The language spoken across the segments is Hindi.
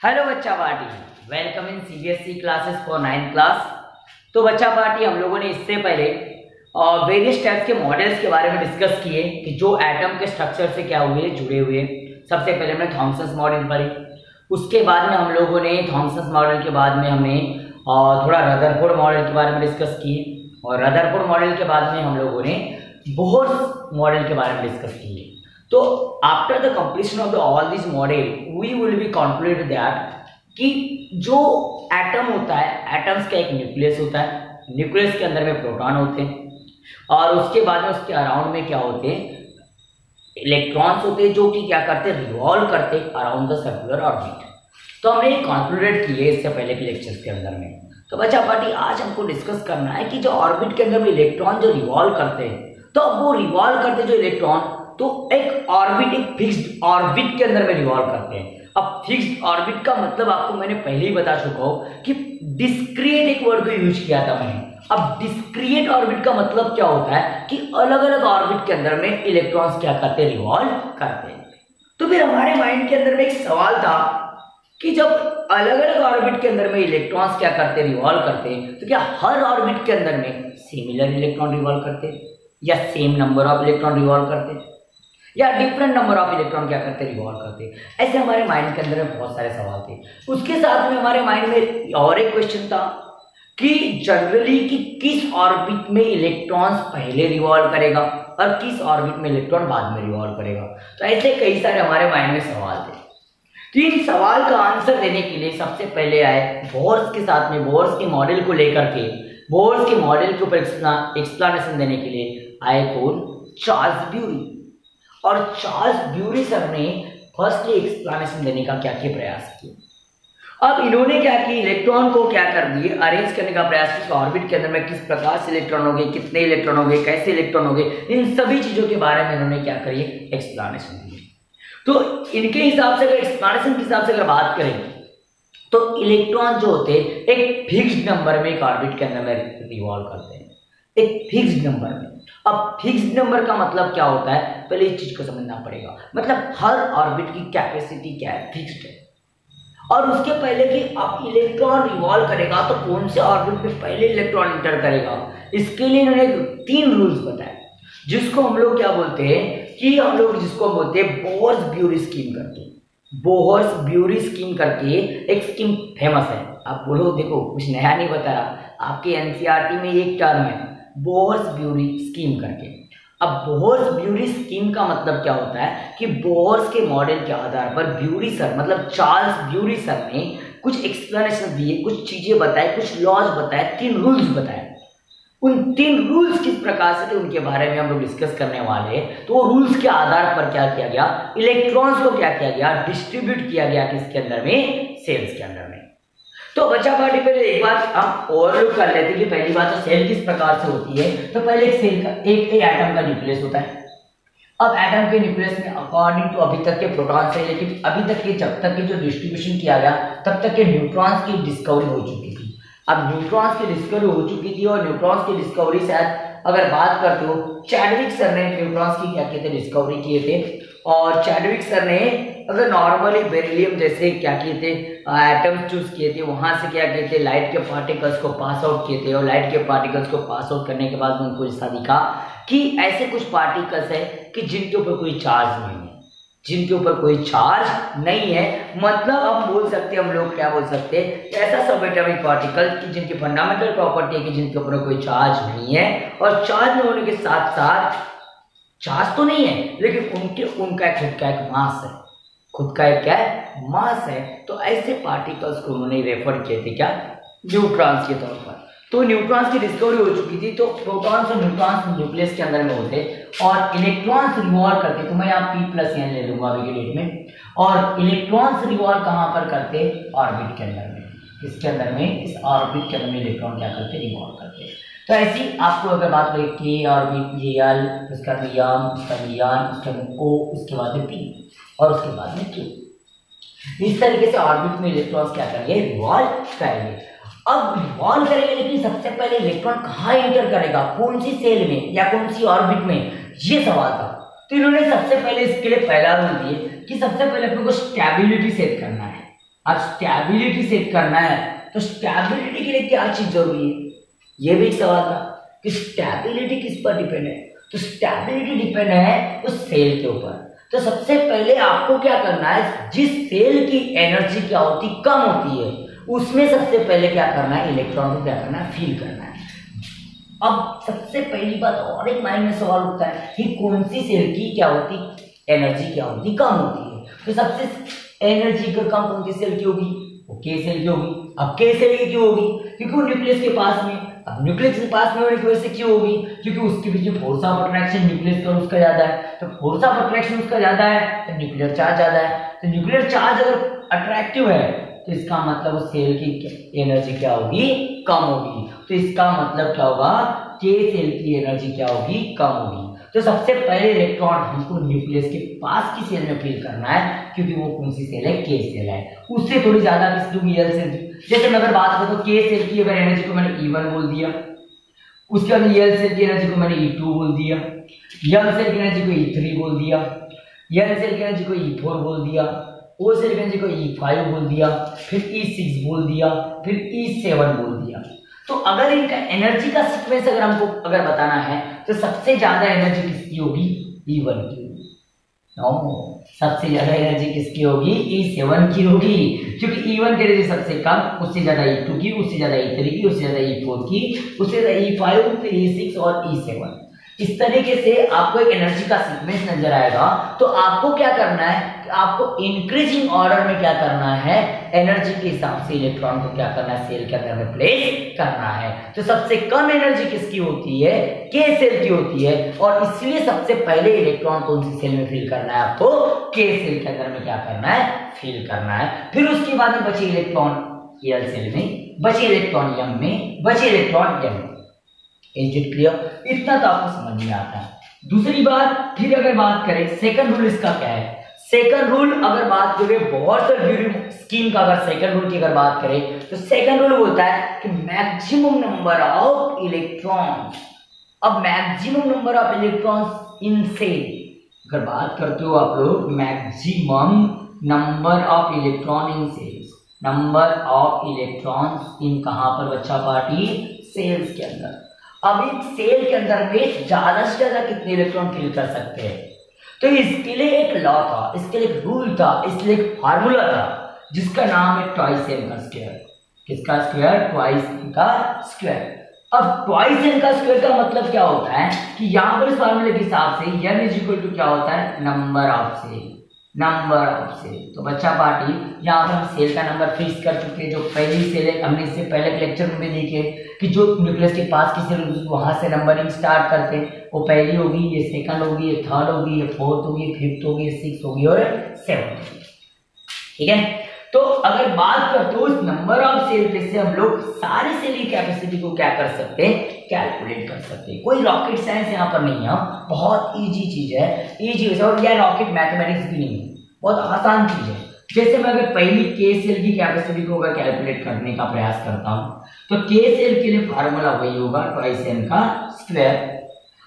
हेलो बच्चा party, welcome in CBSE classes for 9th class. तो बच्चा पार्टी हम लोगों ने इससे पहले वेरियस टाइप्स के मॉडल्स के बारे में डिस्कस किए कि जो एटम के स्ट्रक्चर से क्या हुए जुड़े हुए। सबसे पहले हमने थॉमसन मॉडल पढ़ी, उसके बाद में हम लोगों ने थॉमसन मॉडल के बाद में हमने थोड़ा रदरफोर्ड मॉडल के बारे में डिस्कस किए, और रदरफोर्ड मॉडल के बाद में हम लोगों ने बोह्र मॉडल के बारे में डिस्कस किए। तो after the completion of the all this model we will be conclude that कि जो एटम होता है, एटम्स का एक न्यूक्लियस होता है, न्यूक्लियस के अंदर में प्रोटॉन होते हैं, और उसके बाद में उसके अराउंड में क्या होते हैं, इलेक्ट्रॉन्स होते हैं, जो कि क्या करते हैं, रिवॉल्व करते अराउंड द सर्कुलर ऑर्बिट। तो हमने ये कंक्लूडेड किए इससे पहले के लेक्चर्स के अंदर में। तो बच्चा पार्टी आज हमको डिस्कस करना है कि जो ऑर्बिट के अंदर में इलेक्ट्रॉन जो रिवॉल्व करते हैं, तो अब वो रिवॉल्व करते जो इलेक्ट्रॉन, तो एक ऑर्बिट, एक फिक्स्ड ऑर्बिट के अंदर में रिवॉल्व करते हैं। अब फिक्स्ड ऑर्बिट का मतलब आपको मैंने पहले ही बता चुका हूं कि डिस्क्रिएट एक वर्ड को यूज किया था मैंने। अब डिस्क्रिएट ऑर्बिट का मतलब क्या होता है कि अलग अलग ऑर्बिट के अंदर में इलेक्ट्रॉन्स क्या करते हैं, रिवॉल्व करते हैं। तो फिर हमारे माइंड के अंदर में एक सवाल था कि जब अलग अलग ऑर्बिट के अंदर में इलेक्ट्रॉन्स क्या करते हैं, रिवॉल्व करते हैं, तो क्या हर ऑर्बिट के अंदर में सिमिलर इलेक्ट्रॉन रिवॉल्व करते हैं, या same number of electron revolve करते हैं, या डिफरेंट नंबर ऑफ इलेक्ट्रॉन क्या करते हैं, रिवॉल्व करते हैं। ऐसे हमारे माइंड के अंदर में बहुत सारे सवाल थे। उसके साथ में हमारे माइंड में और एक क्वेश्चन था कि जनरली कि किस ऑर्बिट में इलेक्ट्रॉन्स पहले रिवॉल्व करेगा और किस ऑर्बिट में इलेक्ट्रॉन बाद में रिवॉल्व करेगा। तो ऐसे कई सारे हमारे माइंड में सवाल थे। तो इन सवाल का आंसर देने के लिए सबसे पहले आए बोर्स के साथ में, बोर्स के मॉडल को लेकर के, बोर्स के मॉडल के ऊपर एक्सप्लेनेशन देने के लिए आए कौन, चार्ल्स ब्यूरी। और चार्ल्स ब्यूरी सर ने फर्स्टली एक्सप्लेनेशन देने का क्या किया, प्रयास किया। अब इन्होंने क्या किया, इलेक्ट्रॉन को क्या कर दिए, अरेंज करने का प्रयास किया। ऑर्बिट के अंदर में किस प्रकार से इलेक्ट्रॉन हो गए, कितने इलेक्ट्रॉन हो गए, कैसे इलेक्ट्रॉन हो गए, इन सभी चीजों के बारे में इन्होंने क्या करिए, एक्सप्लेनेशन दी। तो इनके हिसाब से, अगर एक्सप्लेनेशन के हिसाब से अगर बात करें, तो इलेक्ट्रॉन जो होते हैं एक फिक्स्ड नंबर में एक ऑर्बिट के अंदर में रिवॉल्व करते हैं, एक फिक्स्ड नंबर में। अब फिक्स्ड नंबर का मतलब क्या होता है, पहले इस चीज को समझना पड़ेगा। मतलब हर ऑर्बिट की कैपेसिटी क्या है, फिक्स्ड है। और उसके पहले कि अब इलेक्ट्रॉन रिवॉल्व करेगा तो कौन से ऑर्बिट में पहले इलेक्ट्रॉन इंटर करेगा, इसके लिए इन्होंने 3 रूल्स बताए, जिसको हम लोग क्या बोलते हैं कि हम लोग जिसको बोलते हैं बोर्स-ब्यूरी स्कीम करके। बोर्स-ब्यूरी स्कीम करके एक स्कीम फेमस है। आप बोलो देखो कुछ नया नहीं बता रहा, आपके एनसीईआरटी में एक टर्म है बोर्स-ब्यूरी स्कीम करके। अब बोर्स-ब्यूरी स्कीम का मतलब क्या होता है कि बोर्स के मॉडल के आधार पर ब्यूरी सर, मतलब चार्ल्स ब्यूरी सर ने कुछ एक्सप्लेनेशन दिए, कुछ चीजें बताए, कुछ लॉज बताए, 3 रूल्स बताए। उन 3 रूल्स किस प्रकार से थे उनके बारे में हम लोग डिस्कस करने वाले हैं। तो वो रूल्स के आधार पर क्या किया गया, इलेक्ट्रॉन्स को क्या किया गया, डिस्ट्रीब्यूट किया गया किसके अंदर में, सेल्स के अंदर में। तो बच्चा पार्टी पहले एक बात हम ओवरलुक कर लेते हैं कि पहली बात तो सेल किस प्रकार से होती है। तो पहले एक सेल का एक एटम का न्यूक्लियस होता है। अब एटम के न्यूक्लियस में अकॉर्डिंग टू अभी तक के प्रोटॉन से, लेकिन अभी तक के जब तक के जो डिस्ट्रीब्यूशन किया गया तब तक के न्यूट्रॉन्स की डिस्कवरी हो चुकी थी। अब न्यूट्रॉन्स की डिस्कवरी हो चुकी थी, और न्यूट्रॉन्स की डिस्कवरी शायद अगर बात करते हो, चैडविक सर ने न्यूट्रॉन्स की क्या किए थे, डिस्कवरी किए थे। और चैडविक सर ने अगर नॉर्मली बेरिलियम जैसे क्या किए थे, एटम्स चूज किए थे, वहां से क्या किए थे, लाइट के पार्टिकल्स को पास आउट किए थे, और लाइट के पार्टिकल्स को पास आउट करने के बाद उनको ऐसा दिखा कि ऐसे कुछ पार्टिकल्स है कि जिनके ऊपर कोई चार्ज नहीं है, जिनके ऊपर कोई चार्ज नहीं है। मतलब हम बोल सकते हैं, हम लोग क्या बोल सकते हैं, ऐसा सब एटॉमिक पार्टिकल कि जिनकी फंडामेंटल प्रॉपर्टी है कि जिनके ऊपर कोई चार्ज नहीं है, और चार्ज न होने के साथ साथ, चार्ज तो नहीं है लेकिन उनका खुद का एक मास है, खुद का एक क्या है, मास है। तो ऐसे पार्टिकल्स को उन्होंने रेफर किए थे क्या, न्यूट्रॉन्स के तौर पर। तो न्यूट्रॉन्स की डिस्कवरी हो चुकी थी। तो प्रोटॉन्स और न्यूट्रॉन्स न्यूक्लियस के अंदर में होते और इलेक्ट्रॉन्स रिवॉल्व करते। तो मैं यहाँ P+ यहाँ ले लूंगा अभी के डेट में। और इलेक्ट्रॉन्स रिवॉल्व कहाँ पर करते, ऑर्बिट के अंदर में। इसके अंदर में, इस ऑर्बिट के अंदर में इलेक्ट्रॉन क्या करते, रिवॉल्व करते। तो ऐसी आपको अगर बात करें K ऑर्बिट, L, उसका M, उसका N, उसका O, उसके बाद में P और उसके बाद में Q। इस तरीके से ऑर्बिट में इलेक्ट्रॉन्स क्या करेंगे, रिवॉल्व करेंगे। अब रिवॉल्व करेंगे, लेकिन सबसे पहले इलेक्ट्रॉन कहाँ एंटर करेगा, कौन सी सेल में या कौन सी ऑर्बिट में, ये सवाल था। तो इन्होंने सबसे पहले इसके लिए पहला रूल दिए कि सबसे पहले अपने को स्टेबिलिटी सेट करना है। अब स्टेबिलिटी सेट करना है तो स्टेबिलिटी के लिए क्या चीज जरूरी है, ये भी एक सवाल था कि स्टेबिलिटी किस पर डिपेंड है। तो स्टेबिलिटी डिपेंड है उस सेल के ऊपर। तो सबसे पहले आपको क्या करना है, जिस सेल की एनर्जी क्या होती कम होती है उसमें सबसे पहले क्या करना है, इलेक्ट्रॉन को क्या करना है, फील करना है। अब सबसे पहली बात और एक माइंड में सवाल उठता है कि कौन सी सेल की क्या होती एनर्जी क्या होती कम होती है। तो सबसे एनर्जी का कम कौन सी सेल की होगी, वो के सेल की होगी। अब के सेल की क्यों होगी, क्योंकि वो न्यूक्लियस के पास में। अब न्यूक्लियस के पास में होने की वजह से क्यों होगी, क्योंकि उसके बीच में फोर्स ऑफ अट्रैक्शन न्यूक्लियस का उसका ज्यादा है। तो फोर्स ऑफ अट्रैक्शन उसका ज्यादा है तो न्यूक्लियर चार्ज ज्यादा है। तो न्यूक्लियर चार्ज अगर अट्रैक्टिव है तो इसका मतलब उस सेल की एनर्जी क्या होगी, कम होगी। तो इसका मतलब क्या होगा, के सेल की एनर्जी क्या होगी, कम होगी। तो सबसे पहले इलेक्ट्रॉन हमको न्यूक्लियस के पास की सेल में फील करना है, क्योंकि वो कौन सी सेल है, के सेल है। उससे थोड़ी ज्यादा किस दूंगी, एल सेल की। जैसे मैं अगर बात करूं तो के सेल की अगर एनर्जी को मैंने E1 बोल दिया, उसके बाद एल सेल की एनर्जी को मैंने E2 बोल दिया, एम सेल की एनर्जी को E3 बोल दिया, एन सेल की एनर्जी को E4 बोल दिया, ओ सेल की एनर्जी को E5 बोल दिया, फिर E6 बोल दिया, फिर E7 बोल दिया। तो अगर इनका एनर्जी का सीक्वेंस अगर हमको अगर बताना है तो सबसे ज्यादा एनर्जी किसकी होगी, E1 की होगी। सबसे ज्यादा एनर्जी किसकी होगी, E7 की होगी, क्योंकि E1 की एनर्जी सबसे कम, उससे ज्यादा E2 की, उससे ज्यादा E3 की, उससे ज्यादा E4 की, उससे ज्यादा E5, फिर E6 और E7। इस तरीके से आपको एक एनर्जी का सीक्वेंस नजर आएगा। तो आपको क्या करना है, आपको इंक्रीजिंग ऑर्डर में क्या करना है, एनर्जी के हिसाब से इलेक्ट्रॉन को क्या करना है, सेल के अंदर में प्लेस करना है। तो सबसे कम एनर्जी किसकी होती है, के सेल की होती है, और इसलिए सबसे पहले इलेक्ट्रॉन कौन सी सेल में फील करना है, आपको के सेल के अंदर में क्या करना है, फील करना है। फिर उसके बाद में बचे इलेक्ट्रॉन एल सेल में, बचे इलेक्ट्रॉन एम में, बचे इलेक्ट्रॉन एम में। इज इट क्लियर, इतना तो आपको समझ में आता है। दूसरी बात, फिर अगर बात करें सेकंड रूल इसका क्या है। सेकंड रूल अगर बात करें बहुत से स्कीम का, अगर सेकंड रूल की अगर बात करें तो सेकंड रूल बोलता है कि मैक्सिमम नंबर ऑफ इलेक्ट्रॉन्स। अब maximum number of electrons in shell अगर बात करते हो आप लोग, maximum number of electron in shells, number of electrons in कहां पर बच्चा पार्टी, सेल्स के अंदर। अब एक सेल के अंदर में ज्यादा से ज्यादा कितने इलेक्ट्रॉन फील कर सकते हैं। तो इसके लिए एक लॉ था, इसके लिए एक रूल था, इसलिए एक फार्मूला था जिसका नाम है ट्वाइस एन का स्क्वायर। किसका स्क्वायर, ट्वाइस एन का स्क्वायर। अब ट्वाइस एन का स्क्वायर का मतलब क्या होता है कि यहां पर इस फार्मूले के हिसाब से n इज इक्वल टू क्या होता है, number of shell, number of shell. तो बच्चा पार्टी यहाँ पर हम सेल का नंबर फिक्स कर चुके हैं। जो पहली सेल है हमने इससे पहले के लेक्चर में भी देखे कि जो न्यूक्लियस के पास की सेल वहां से नंबरिंग स्टार्ट करते हैं, वो पहली होगी, ये सेकंड होगी, ये थर्ड होगी, ये फोर्थ होगी, फिफ्थ होगी, सिक्स होगी और सेवंथ होगी। ठीक है, तो अगर बात करते हो इस नंबर ऑफ सेल पे से हम लोग सारी सेल की कैपेसिटी को क्या कर सकते हैं, कैलकुलेट कर सकते हैं। कोई रॉकेट साइंस यहाँ पर नहीं है, बहुत इजी चीज है, इजी है, और यह रॉकेट मैथमेटिक्स भी नहीं है, बहुत आसान चीज है। जैसे मैं अगर पहली के सेल की कैपेसिटी को अगर कैलकुलेट करने का प्रयास करता हूं तो के सेल के लिए फार्मूला वही होगा, ट्वाइस एन का स्क्वायर।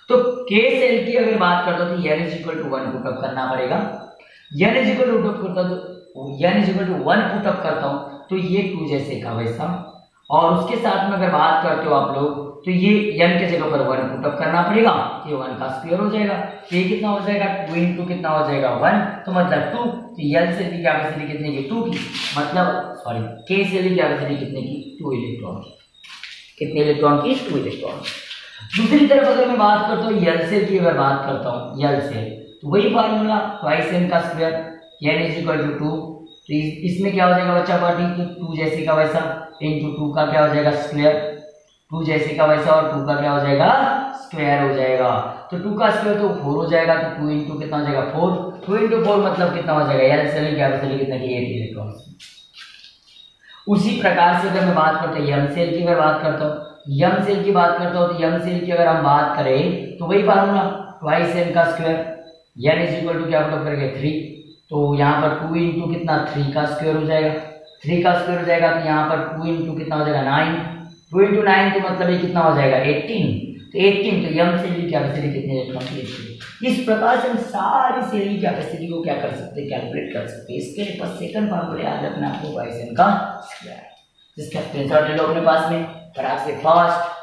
तो के सेल की अगर बात करता हूं तो n is equal to 1 put up करना पड़ेगा, n इज इक्वल टू करता हूं तो n is equal to 1 put up करता हूं तो ये 2 जैसे का वैसा, और उसके साथ में अगर बात करते हो आप लोग तो ये n के जगह पर 1 पुटअप करना पड़ेगा, ये 1 का स्क्वायर हो जाएगा। तो ये कितना हो जाएगा, 2 इंटू कितना हो जाएगा 1, तो मतलब 2। तो एल सेल की कैपेसिटी कितने की, 2 की, मतलब सॉरी के सेल की कैपेसिटी कितने की, 2 इलेक्ट्रॉन की। कितने इलेक्ट्रॉन की, 2 इलेक्ट्रॉन। दूसरी तरफ अगर मैं बात करता हूँ एल सेल की, अगर बात करता हूँ एल सेल, तो वही फार्मूला ट्वाइस एन का square, n is equal to 2। तो इसमें क्या हो जाएगा बच्चा पार्टी, तो 2 जैसे का वैसा इंटू 2 का क्या हो जाएगा स्क्वायर, 2 जैसे का वैसा और 2 का क्या हो जाएगा स्क्वायर हो जाएगा। तो 2 का स्क्वायर तो 4 हो जाएगा, तो 2 इंटू कितना हो जाएगा 4, 2 इंटू 4 मतलब कितना हो जाएगा, एल सेल की कैपेसिटी कितना की, 8 इलेक्ट्रॉन। उसी प्रकार से अगर मैं बात करता हूँ एम सेल की, अगर बात करता हूँ एम सेल की बात करता हूँ तो एम सेल की अगर हम बात करें तो वही फार्मूला ट्वाइस एन का square, n is equal to क्या पुटअप करेंगे 3। तो यहाँ पर 2 इंटू कितना 3 का स्क्वायर हो जाएगा, 3 का स्क्वायर हो जाएगा, तो यहाँ पर 2 इंटू कितना हो जाएगा 9, 2 इंटू 9 तो मतलब ये कितना हो जाएगा 18। तो 18, तो यम सेल की कैपेसिटी कितने इलेक्ट्रॉन की? 18। इस प्रकार से हम सारी सेल की कैपेसिटी को क्या कर सकते हैं? कैलकुलेट कर सकते हैं। इसके लिए बस सेकंड फॉर्मूला याद रखना आपको, पॉइसन का स्क्वायर, जिसका स्क्रीनशॉट ले लो अपने पास में फटाक से फास्ट।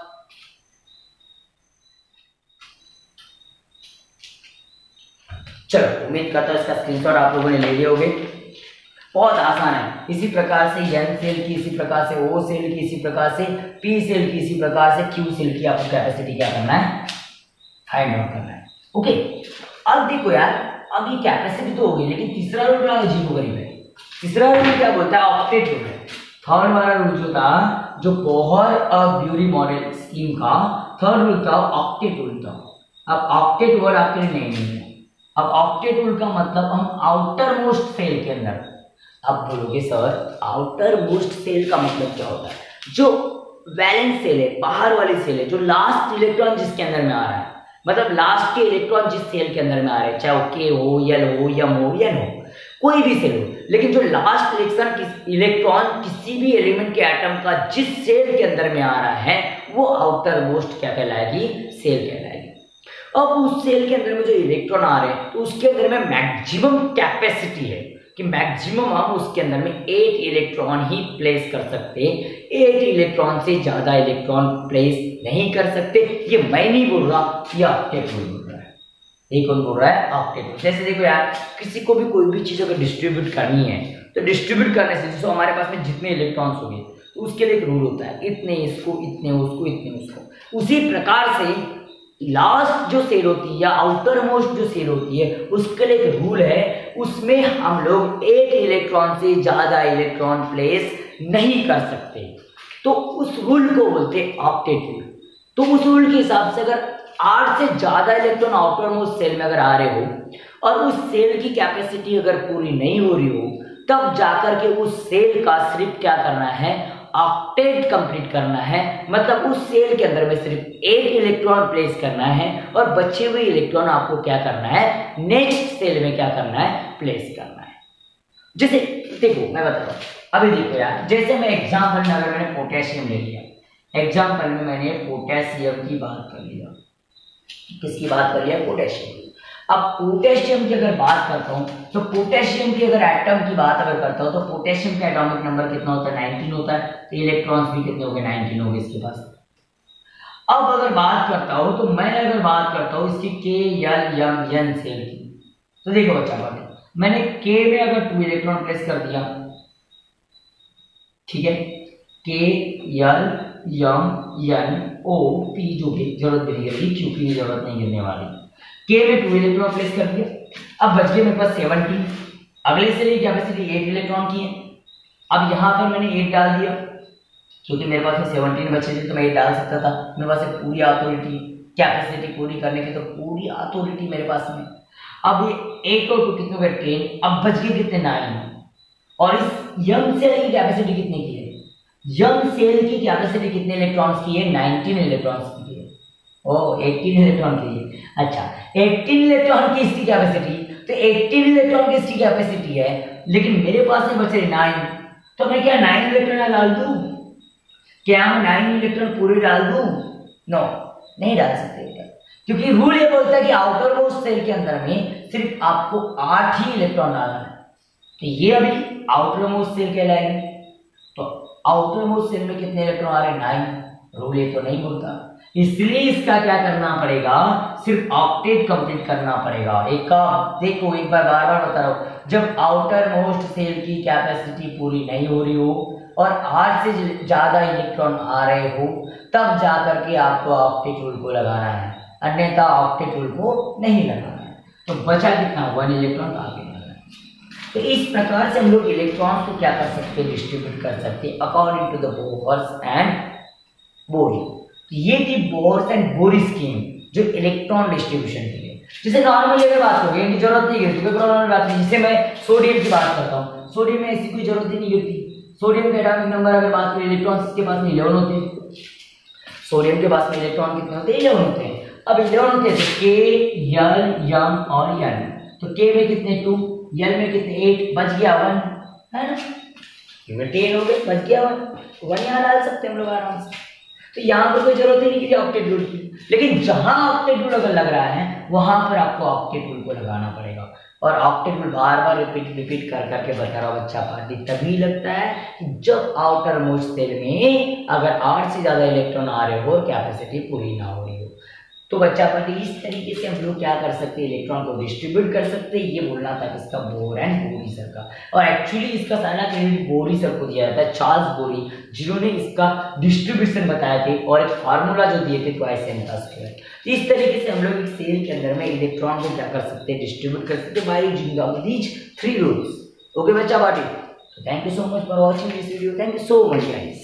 चलो उम्मीद करता हूं इसका स्क्रीनशॉट आप लोगों ने ले लिए होंगे। बहुत आसान है। इसी प्रकार से एन सेल की, इसी प्रकार से ओ सेल की, इसी प्रकार से पी सेल की, इसी प्रकार से क्यू सेल की आपको कैपेसिटी क्या करना है? फाइंड आउट करना है। ओके, अब देखो यार, अब ये कैपेसिटी तो होगी, लेकिन तीसरा रूल क्या अजीब गरीब है। तीसरा रूल क्या बोलता है? ऑक्टेट रूल है। थर्ड वाला रूल जो था, जो बोहर-बुरी मॉडल स्कीम का थर्ड रूल था, ऑक्टेट रूल था। अब ऑक्टेट वर्ड आपके लिए नहीं है। अब ऑक्टेट रूल का मतलब हम आउटर मोस्ट सेल के अंदर, अब बोलोगे सर आउटर मोस्ट सेल का मतलब क्या होता है? जो वैलेंस सेल है, बाहर वाली सेल है, जो लास्ट इलेक्ट्रॉन जिसके अंदर में आ रहा है, मतलब लास्ट के इलेक्ट्रॉन जिस सेल के अंदर में आ रहे हैं, चाहे वो के हो, यल हो, यम हो, एन हो, कोई भी सेल हो, लेकिन जो लास्ट इलेक्ट्रॉन किसी भी एलिमेंट के एटम का जिस सेल के अंदर में आ रहा है, वो आउटर मोस्ट क्या कहलाएगी? सेल कहलाएगी। अब उस सेल के अंदर में जो इलेक्ट्रॉन आ रहे हैं, तो उसके अंदर में मैक्सिमम कैपेसिटी है कि मैक्सिमम हम उसके अंदर में 8 इलेक्ट्रॉन ही प्लेस कर सकते हैं। 8 इलेक्ट्रॉन से ज्यादा इलेक्ट्रॉन प्लेस नहीं कर सकते। ये मैं नहीं बोल रहा, ये ऑक्टेट रूल बोल रहा है। ये कौन बोल रहा है? Octet rule. जैसे देखो यार, किसी को भी कोई भी चीज अगर डिस्ट्रीब्यूट करनी है, तो डिस्ट्रीब्यूट करने से जैसे हमारे पास में जितने इलेक्ट्रॉन्स हो गए, तो उसके लिए एक रूल होता है, इतने इसको, इतने उसको, इतने उसको। उसी प्रकार से लास्ट जो सेल होती है या आउटर मोस्ट जो सेल होती है, उसके लिए एक रूल है, उसमें हम लोग 8 इलेक्ट्रॉन से ज्यादा इलेक्ट्रॉन प्लेस नहीं कर सकते। तो उस रूल को बोलते हैं ऑक्टेट रूल। तो उस रूल के हिसाब से अगर 8 से ज्यादा इलेक्ट्रॉन आउटर मोस्ट सेल में अगर आ रहे हो और उस सेल की कैपेसिटी अगर पूरी नहीं हो रही हो, तब जाकर के उस सेल का सिर्फ क्या करना है? ऑक्टेट कंप्लीट करना है। मतलब उस सेल के अंदर में सिर्फ 8 इलेक्ट्रॉन प्लेस करना है और बचे हुए इलेक्ट्रॉन आपको क्या करना है? नेक्स्ट सेल में क्या करना है? प्लेस करना है। जैसे देखो मैं बता रहा हूं, अभी देखो यार, जैसे मैं एग्जाम्पल में अगर मैंने पोटेशियम ले लिया, एग्जाम्पल में मैंने पोटेशियम की बात कर लिया। किसकी बात कर लिया? पोटेशियम। अब पोटेशियम की अगर बात करता हूं, तो पोटेशियम की अगर एटम की बात अगर करता हूं, तो पोटेशियम का एटॉमिक नंबर कितना होता है? 19 होता है। तो इलेक्ट्रॉन्स भी कितने हो गए? 19 हो गए इसके पास। अब अगर बात करता हूं, तो मैं अगर बात करता हूं इसकी के, यल, यम, एन सेल की, तो देखो बच्चा बात, मैंने के में अगर 2 इलेक्ट्रॉन प्लेस कर दिया, ठीक है, के, यल, यम, एन, ओ, पी जो भी जरूरत भी नहीं गिरेगी, क्यू की जरूरत नहीं गिरने वाली। के में 2 इलेक्ट्रॉन प्लेस कर दिया। अब बच गए मेरे पास 17। अगले सेल की कैपेसिटी 8 इलेक्ट्रॉन की है। अब यहां पर मैंने 8 डाल दिया, क्योंकि मेरे पास में 17 बचे थे, तो मैं 8 डाल सकता था। मेरे पास एक पूरी अथॉरिटी, कैपेसिटी पूरी करने की तो पूरी अथॉरिटी मेरे पास में। अब ये 8 और 2 कितने हो गए? 10। अब बच गए कितने? 9। और इस यंग सेल की कैपेसिटी कितने की है? यंग सेल की कैपेसिटी कितने इलेक्ट्रॉन्स की है? 19 इलेक्ट्रॉन्स की है। ओ 18 इलेक्ट्रॉन की है। अच्छा, 18 इलेक्ट्रॉन की इसकी कैपेसिटी, तो 18 इलेक्ट्रॉन की इसकी कैपेसिटी है, लेकिन मेरे पास में बचे 9। तो मैं क्या 9 इलेक्ट्रॉन डाल दूं? क्या मैं 9 इलेक्ट्रॉन पूरे डाल दूं? नो, नहीं डाल सकते, क्योंकि रूल ये बोलता है कि आउटर मोस्ट सेल के अंदर में सिर्फ आपको 8 ही इलेक्ट्रॉन डालना है। तो ये अभी आउटर मोस्ट सेल कहलाएगी। तो आउटर मोस्ट सेल में कितने इलेक्ट्रॉन आ रहे? 9। रूल ये तो नहीं बोलता, इसलिए इसका क्या करना पड़ेगा? सिर्फ ऑक्टेट कंप्लीट करना पड़ेगा। देखो एक बार बार बार बता रहा हूं, जब आउटर मोस्ट सेल की कैपेसिटी पूरी नहीं हो रही हो और 8 से ज्यादा इलेक्ट्रॉन आ रहे हो, तब जाकर के आपको ऑक्टेट रूल को लगाना है, अन्यथा ऑक्टेट रूल को नहीं लगाना है। तो बचा कितना? 1 इलेक्ट्रॉन आगे लगाना है। तो इस प्रकार से हम लोग इलेक्ट्रॉन्स को क्या कर सकते हैं? डिस्ट्रीब्यूट कर सकते हैं according to the Bohr's and Bury. ये थी बोहर्स एंड बोरी स्कीम, जो इलेक्ट्रॉन डिस्ट्रीब्यूशन के लिए। जैसे नॉर्मली अगर बात करोगे, इनकी जरूरत नहीं गिरती, कोई प्रॉब्लम बात नहीं। जैसे मैं सोडियम की बात करता हूँ, सोडियम में ऐसी कोई जरूरत ही नहीं गिरती। सोडियम के एटॉमिक नंबर अगर बात करें, इलेक्ट्रॉन्स के पास में 11 होते हैं। सोडियम के पास में इलेक्ट्रॉन कितने होते हैं? 11 होते हैं। अब 11 होते हैं, तो के, यल, यम और एन। तो के में कितने? 2, यल में कितने? 8, बच गया 1, है ना? 10 हो गए, बच गया 1 यहाँ डाल सकते हैं हम लोग आराम से। तो यहाँ पर कोई जरूरत ही नहीं कि ऑक्टेट रूल की, लेकिन जहां ऑक्टेट रूल अगर लग रहा है वहां पर आपको ऑक्टेट रूल को लगाना पड़ेगा। और ऑक्टेट रूल बार बार रिपीट कर करके बता रहा बच्चा पार्टी तभी लगता है कि जब आउटर मोस्ट सेल में अगर 8 से ज्यादा इलेक्ट्रॉन आ रहे हो, कैपेसिटी पूरी ना हो रही हो। तो बच्चा पार्टी इस तरीके से हम लोग क्या कर सकते हैं, इलेक्ट्रॉन को डिस्ट्रीब्यूट कर सकते हैं। ये बोलना था किसका, बोर एंड बोरी सर का। और एक्चुअली इसका सारा क्रेडिट बोरी सर को दिया जाता है, चार्ल्स बोरी, जिन्होंने इसका डिस्ट्रीब्यूशन बताए थे और एक फार्मूला जो दिए थे ट्वाइस एम का स्क्वायर। इस तरीके से हम लोग एक सेल के अंदर में इलेक्ट्रॉन को क्या कर सकते हैं, डिस्ट्रीब्यूट कर सकते हैं by using these 3 rules. Okay बच्चा party, thank you so much for watching this video, thank you so much guys.